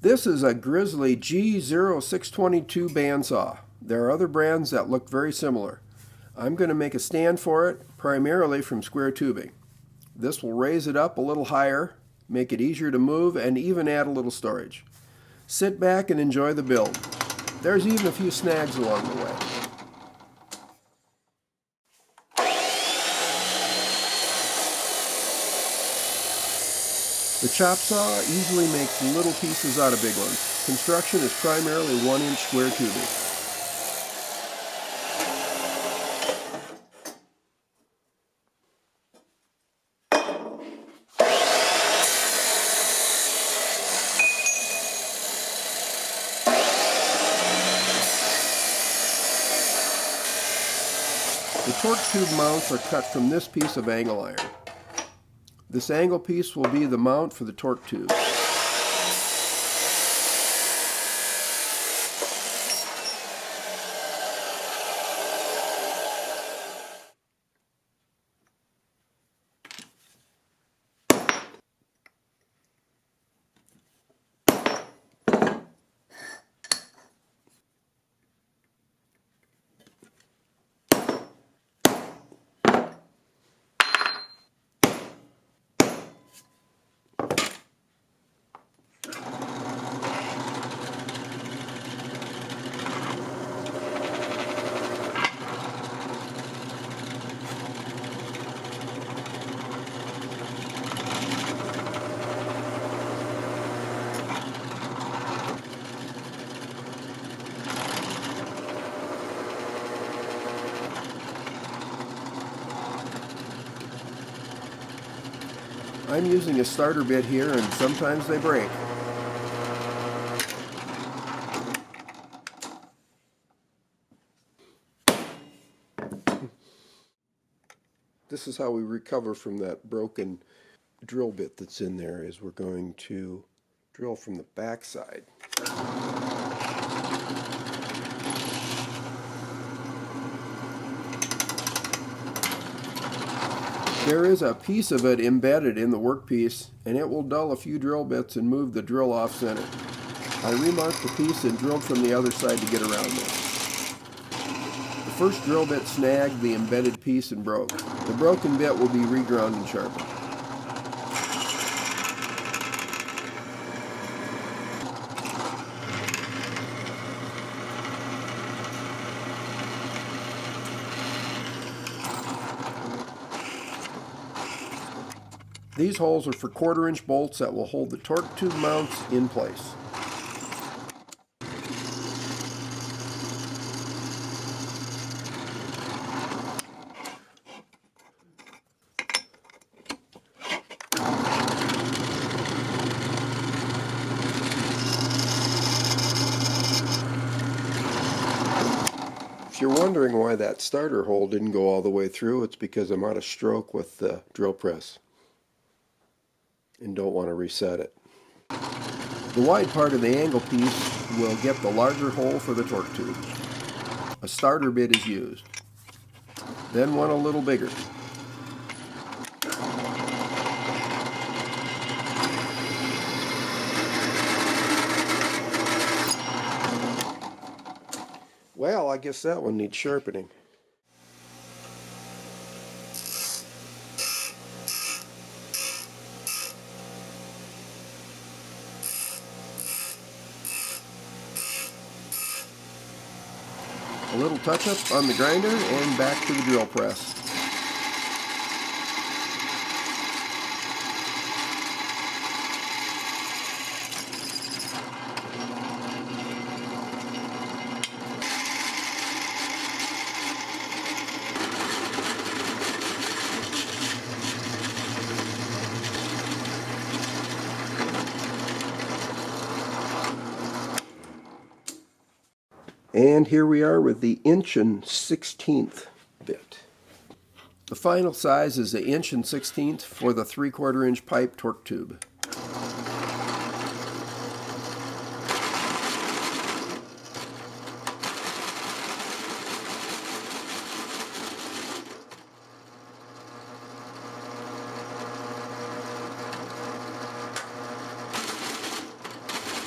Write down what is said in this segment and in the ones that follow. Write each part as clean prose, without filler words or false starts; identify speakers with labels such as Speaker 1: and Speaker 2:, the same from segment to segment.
Speaker 1: This is a Grizzly G0622 bandsaw. There are other brands that look very similar. I'm going to make a stand for it, primarily from square tubing. This will raise it up a little higher, make it easier to move, and even add a little storage. Sit back and enjoy the build. There's even a few snags along the way. The chop saw easily makes little pieces out of big ones. Construction is primarily 1-inch square tubing. The torque tube mounts are cut from this piece of angle iron. This angle piece will be the mount for the torque tube. I'm using a starter bit here, and sometimes they break. This is how we recover from that broken drill bit that's in there, is we're going to drill from the back side. There is a piece of it embedded in the workpiece, and it will dull a few drill bits and move the drill off center. I remarked the piece and drilled from the other side to get around this. The first drill bit snagged the embedded piece and broke. The broken bit will be reground and sharpened. These holes are for 1/4-inch bolts that will hold the torque tube mounts in place. If you're wondering why that starter hole didn't go all the way through, it's because I'm out of stroke with the drill press and don't want to reset it. The wide part of the angle piece will get the larger hole for the torque tube. A starter bit is used, then one a little bigger. Well, I guess that one needs sharpening. A little touch-up on the grinder and back to the drill press. And here we are with the 1/16 bit. The final size is the 1/16 for the 3/4-inch pipe torque tube.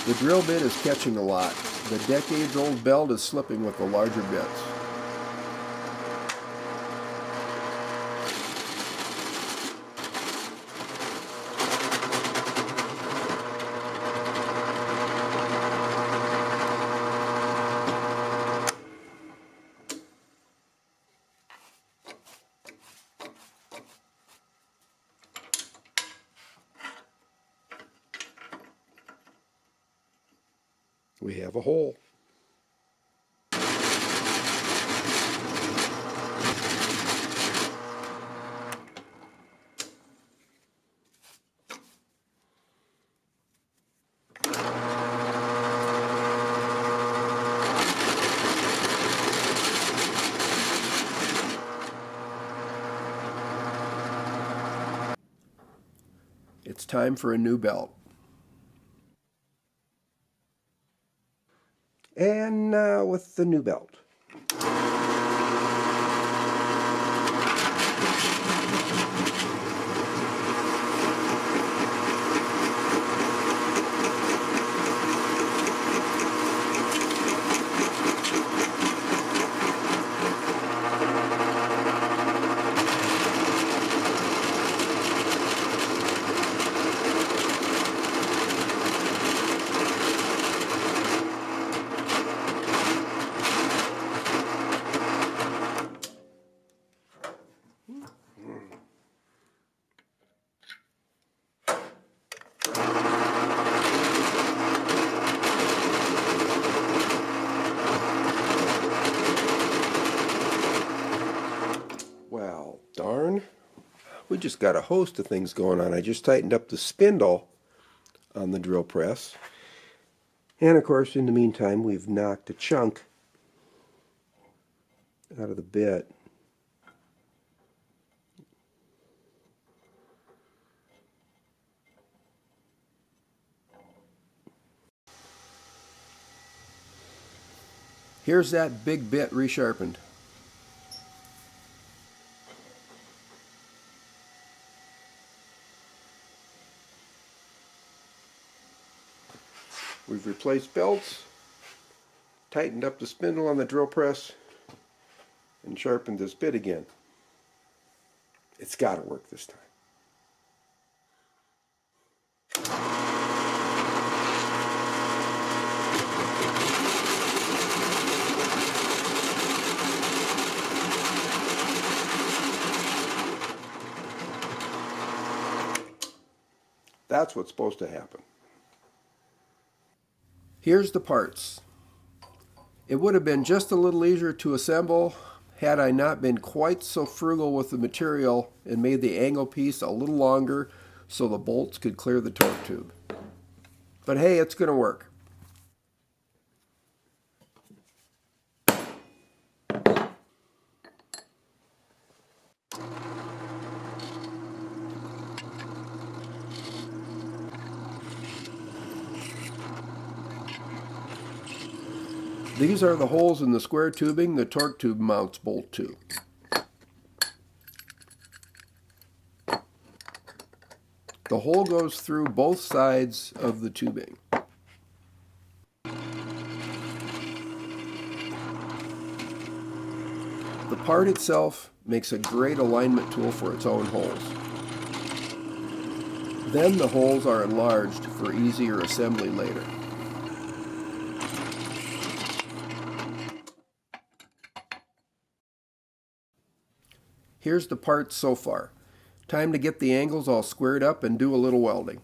Speaker 1: The drill bit is catching a lot. The decades-old belt is slipping with the larger bits. We have a hole. It's time for a new belt. And now with the new belt. Well, darn. We just got a host of things going on. I just tightened up the spindle on the drill press. And of course, in the meantime, we've knocked a chunk out of the bit. Here's that big bit resharpened. We've replaced belts, tightened up the spindle on the drill press, and sharpened this bit again. It's got to work this time. That's what's supposed to happen. Here's the parts. It would have been just a little easier to assemble had I not been quite so frugal with the material and made the angle piece a little longer so the bolts could clear the torque tube. But hey, it's going to work. These are the holes in the square tubing the torque tube mounts bolt to. The hole goes through both sides of the tubing. The part itself makes a great alignment tool for its own holes. Then the holes are enlarged for easier assembly later. Here's the parts so far. Time to get the angles all squared up and do a little welding.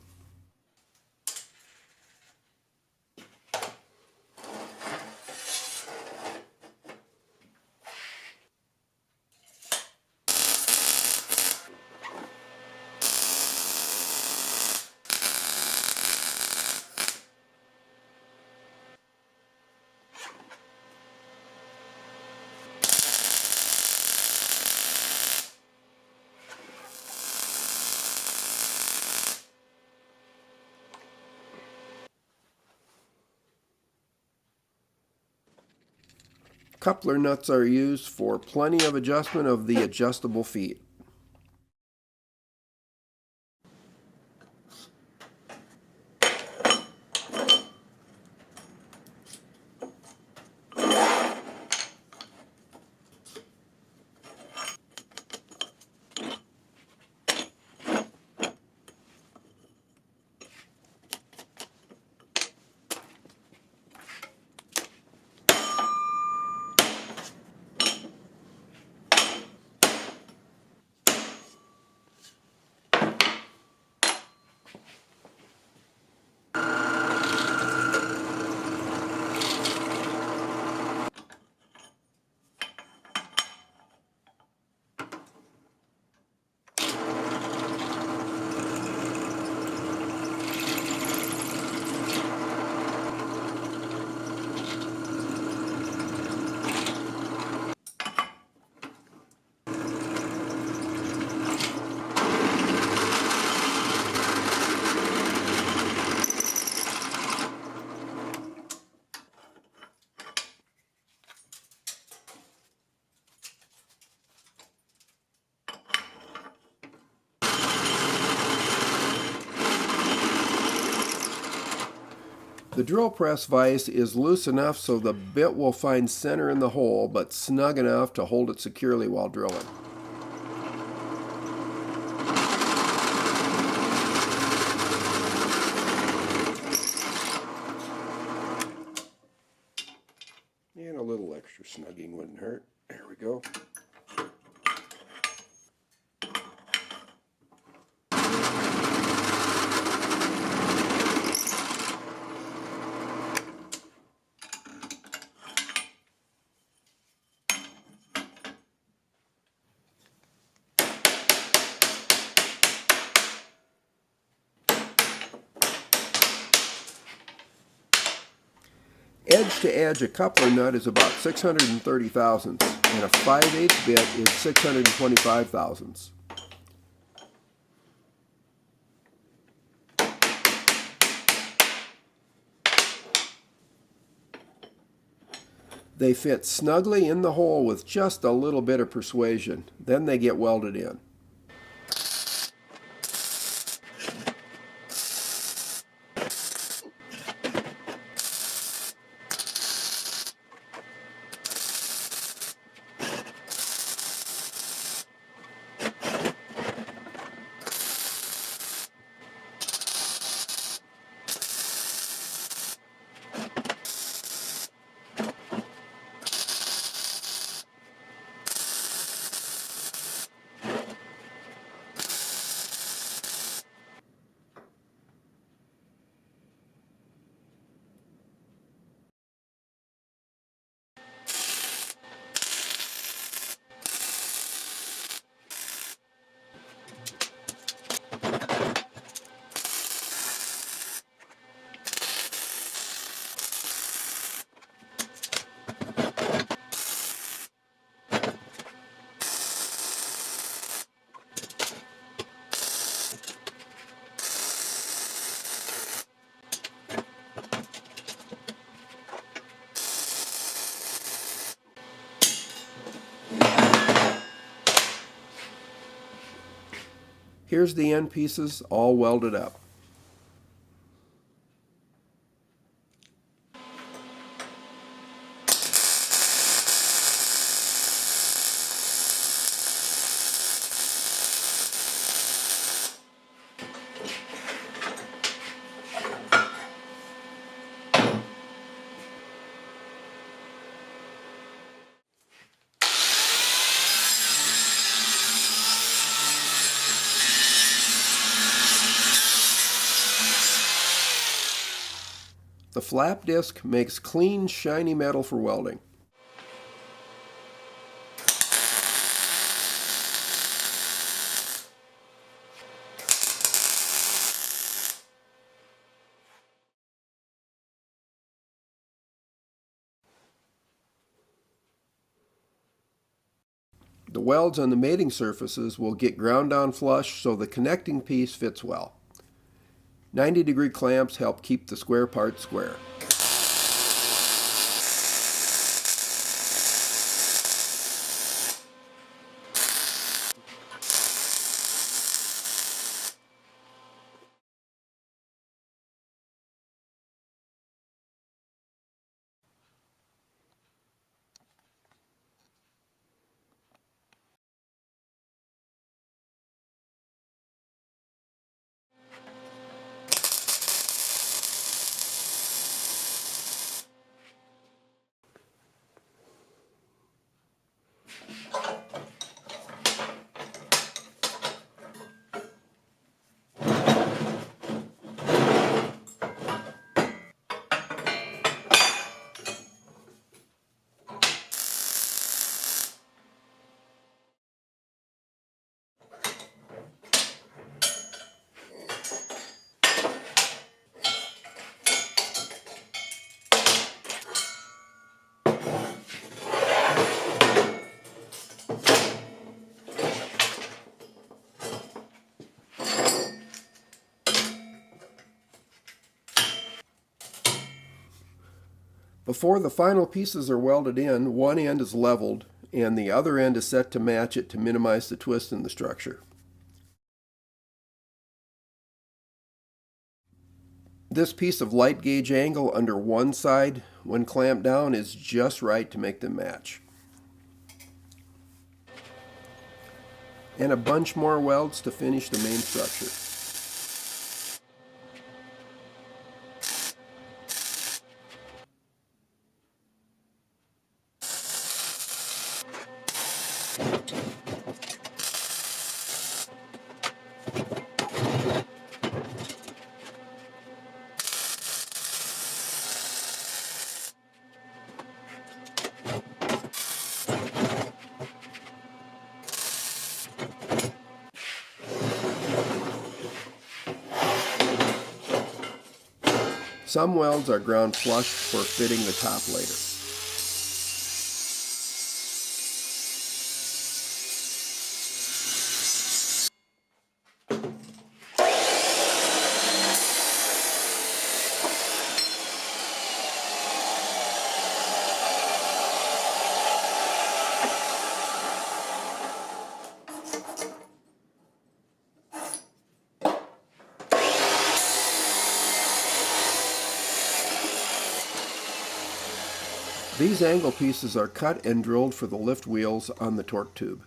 Speaker 1: Coupler nuts are used for plenty of adjustment of the adjustable feet. The drill press vise is loose enough so the bit will find center in the hole, but snug enough to hold it securely while drilling. And a little extra snugging wouldn't hurt. There we go. Edge to edge, a coupler nut is about 630 thousandths, and a 5/8 bit is 625 thousandths. They fit snugly in the hole with just a little bit of persuasion. Then they get welded in. Here's the end pieces all welded up. The flap disc makes clean, shiny metal for welding. The welds on the mating surfaces will get ground down flush so the connecting piece fits well. 90-degree clamps help keep the square part square. Before the final pieces are welded in, one end is leveled and the other end is set to match it to minimize the twist in the structure. This piece of light gauge angle under one side when clamped down is just right to make them match. And a bunch more welds to finish the main structure. Some welds are ground flush for fitting the top later. These angle pieces are cut and drilled for the lift wheels on the torque tube.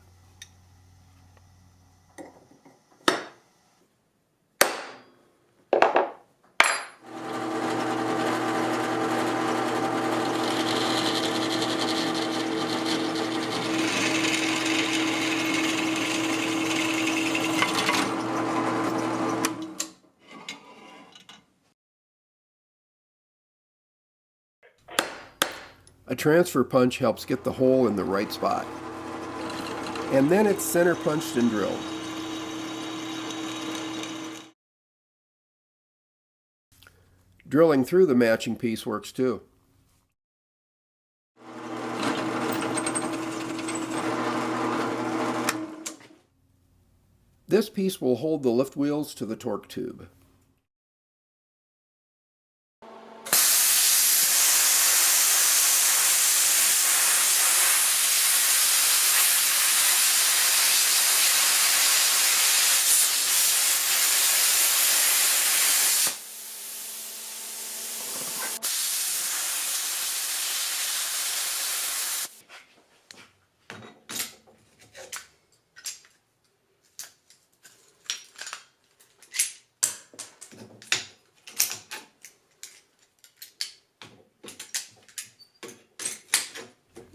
Speaker 1: A transfer punch helps get the hole in the right spot. And then it's center punched and drilled. Drilling through the matching piece works too. This piece will hold the lift wheels to the torque tube.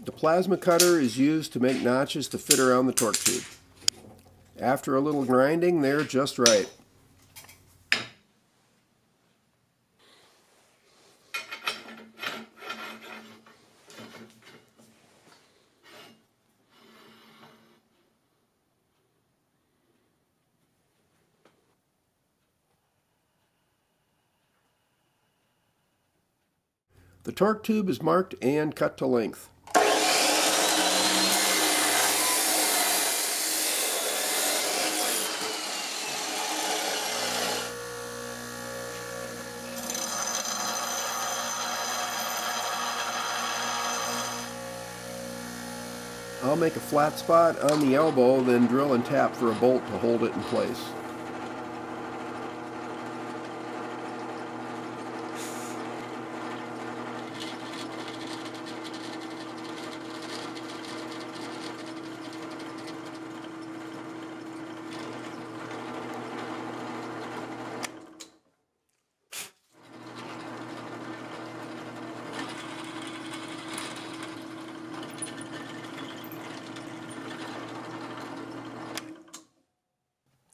Speaker 1: The plasma cutter is used to make notches to fit around the torque tube. After a little grinding, they're just right. The torque tube is marked and cut to length. I'll make a flat spot on the elbow, then drill and tap for a bolt to hold it in place.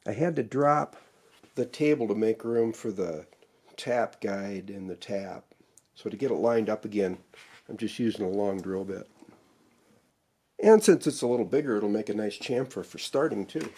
Speaker 1: I had to drop the table to make room for the tap guide and the tap. So to get it lined up again, I'm just using a long drill bit. And since it's a little bigger, it'll make a nice chamfer for starting too.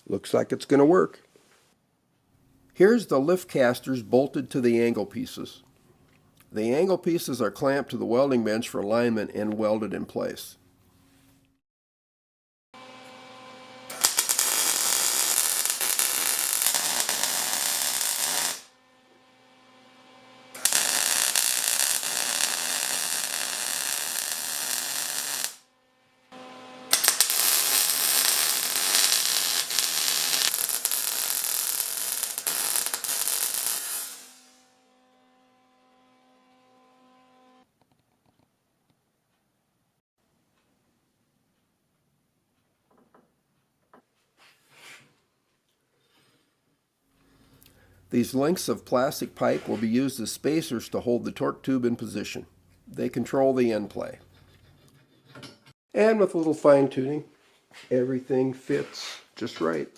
Speaker 1: Looks like it's going to work. Here's the lift casters bolted to the angle pieces. The angle pieces are clamped to the welding bench for alignment and welded in place. These lengths of plastic pipe will be used as spacers to hold the torque tube in position. They control the end play. And with a little fine tuning, everything fits just right.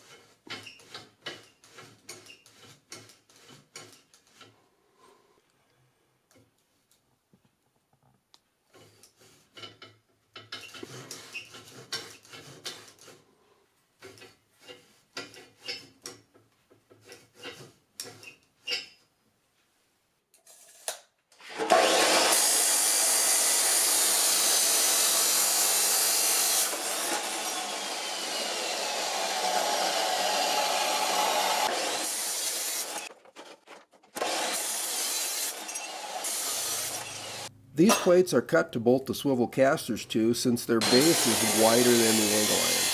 Speaker 1: These plates are cut to bolt the swivel casters to, since their base is wider than the angle iron.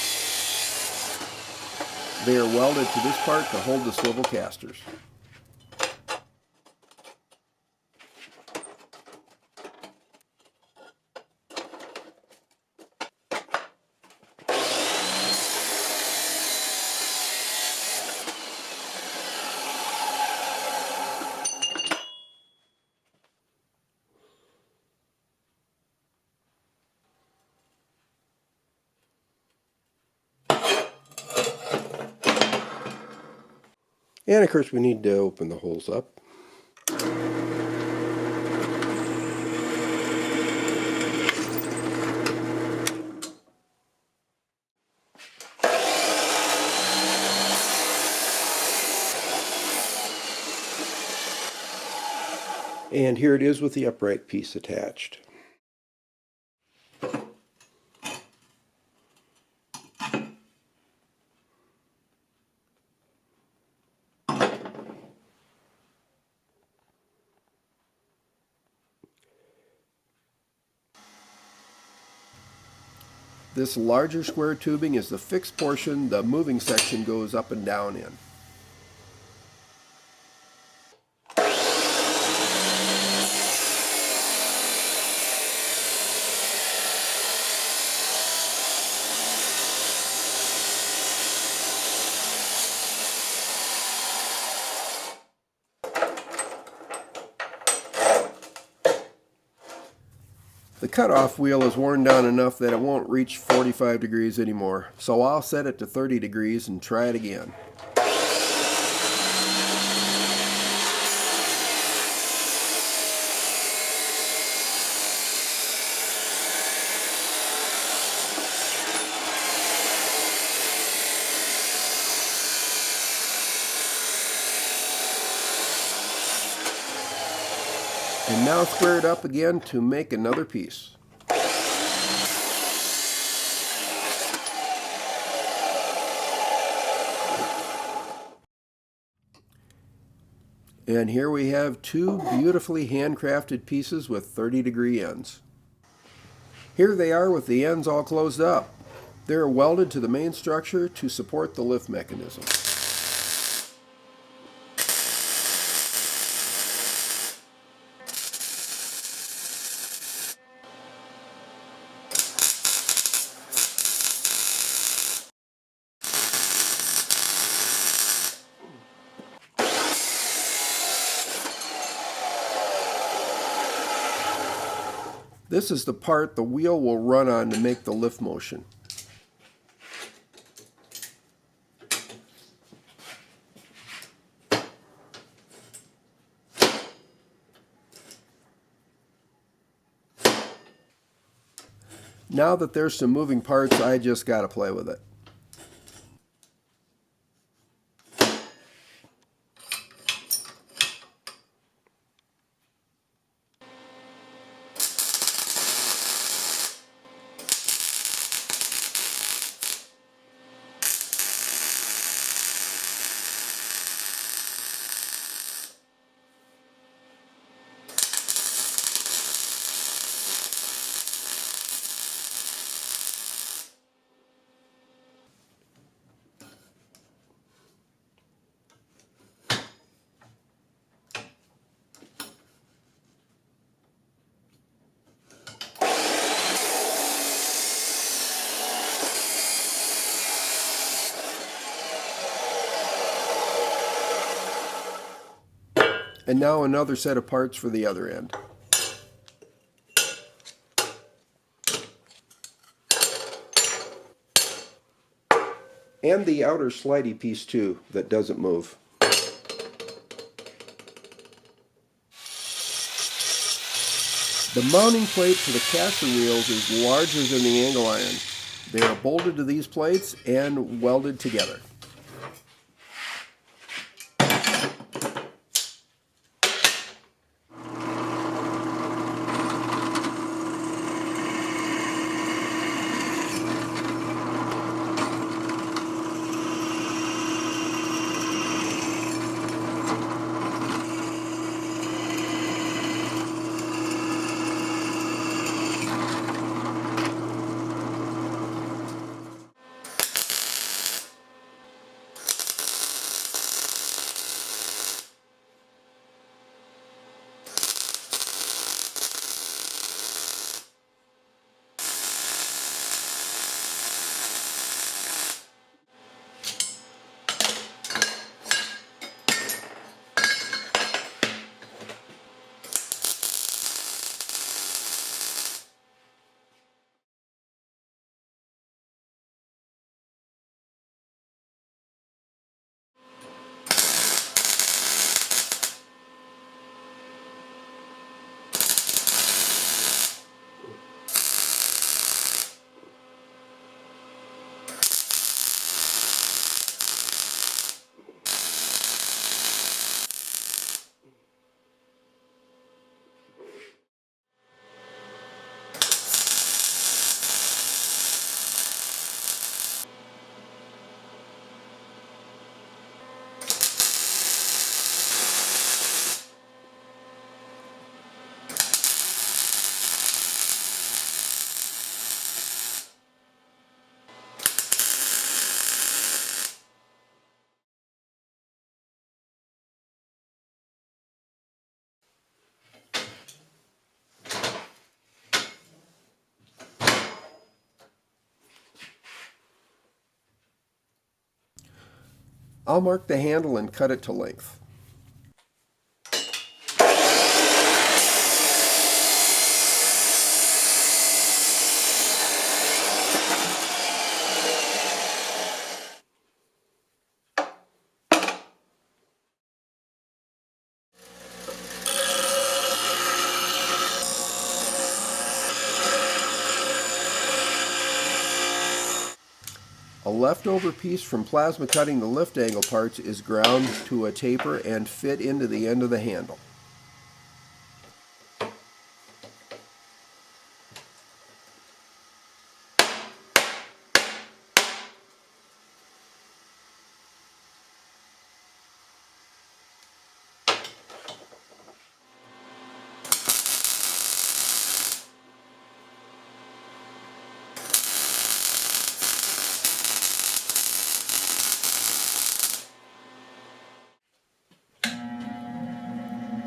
Speaker 1: They are welded to this part to hold the swivel casters. And of course we need to open the holes up. And here it is with the upright piece attached. This larger square tubing is the fixed portion the moving section goes up and down in. The cutoff wheel is worn down enough that it won't reach 45 degrees anymore, so I'll set it to 30 degrees and try it again. And now square it up again to make another piece. And here we have two beautifully handcrafted pieces with 30-degree ends. Here they are with the ends all closed up. They're welded to the main structure to support the lift mechanism. This is the part the wheel will run on to make the lift motion. Now that there's some moving parts, I just got to play with it. And now another set of parts for the other end. And the outer slidey piece too, that doesn't move. The mounting plate for the caster wheels is larger than the angle iron. They are bolted to these plates and welded together. I'll mark the handle and cut it to length. A leftover piece from plasma cutting the lift angle parts is ground to a taper and fit into the end of the handle.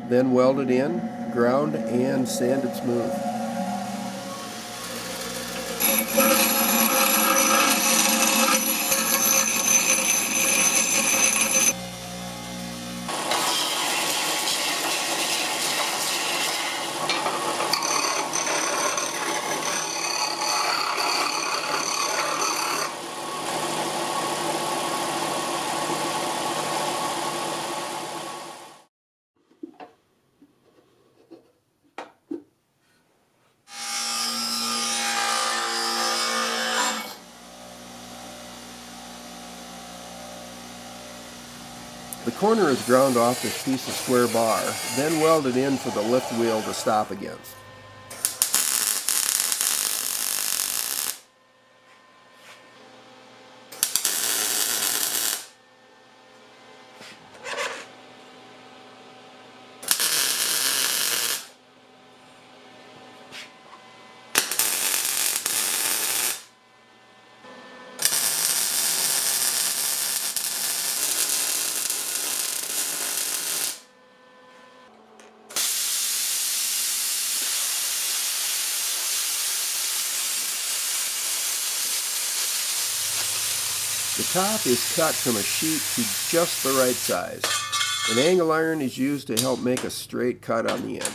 Speaker 1: Then weld it in, ground, and sand it smooth. The corner is ground off this piece of square bar, then welded in for the lift wheel to stop against. The top is cut from a sheet to just the right size. An angle iron is used to help make a straight cut on the end.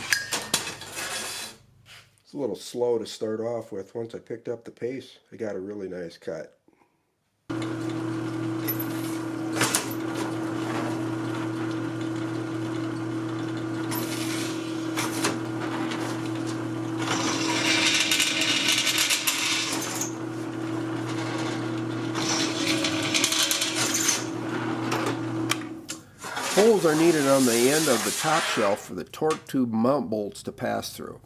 Speaker 1: It's a little slow to start off with. Once I picked up the pace, I got a really nice cut. Holes are needed on the end of the top shelf for the torque tube mount bolts to pass through.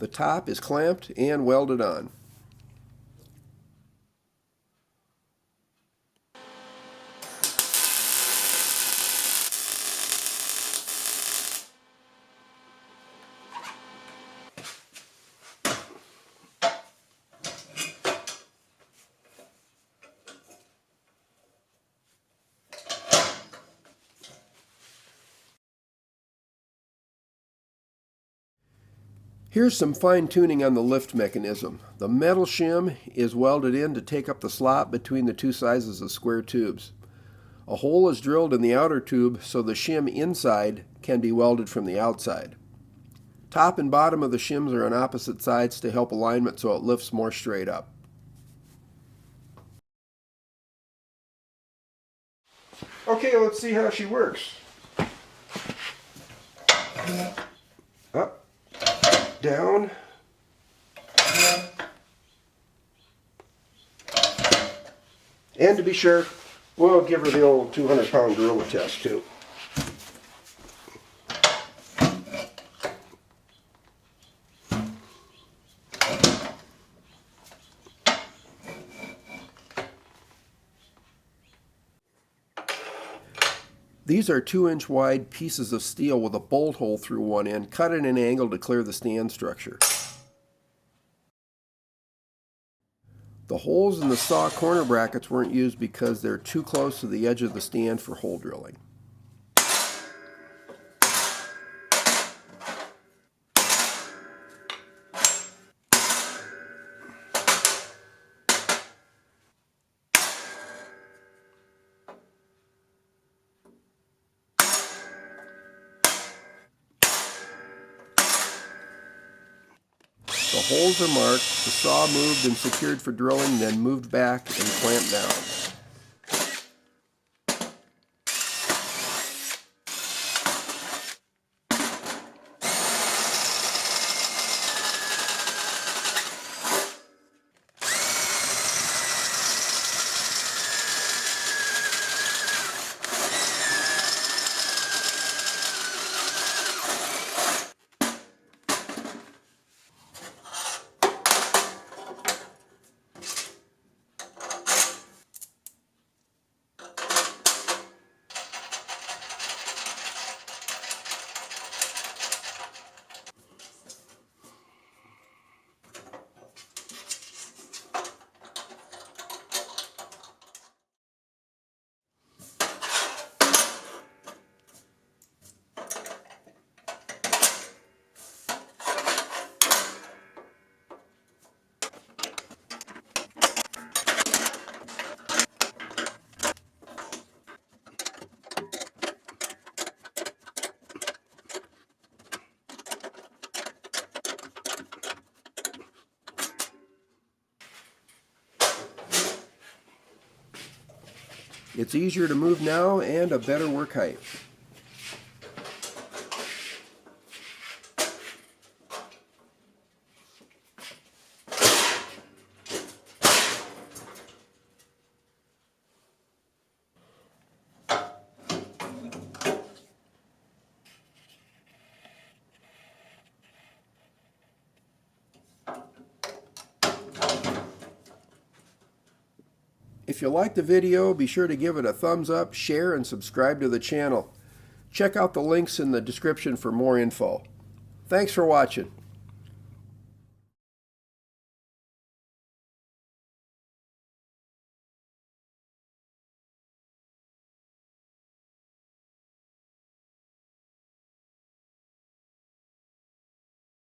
Speaker 1: The top is clamped and welded on. Here's some fine tuning on the lift mechanism. The metal shim is welded in to take up the slot between the two sizes of square tubes. A hole is drilled in the outer tube so the shim inside can be welded from the outside. Top and bottom of the shims are on opposite sides to help alignment so it lifts more straight up. Okay, let's see how she works. Up. Down, and to be sure, we'll give her the old 200-pound gorilla test too. These are 2-inch wide pieces of steel with a bolt hole through one end, cut at an angle to clear the stand structure. The holes in the saw corner brackets weren't used because they're too close to the edge of the stand for hole drilling. The holes are marked, the saw moved and secured for drilling, then moved back and clamped down. It's easier to move now and a better work height. If you liked the video, be sure to give it a thumbs up, share, and subscribe to the channel. Check out the links in the description for more info. Thanks for watching.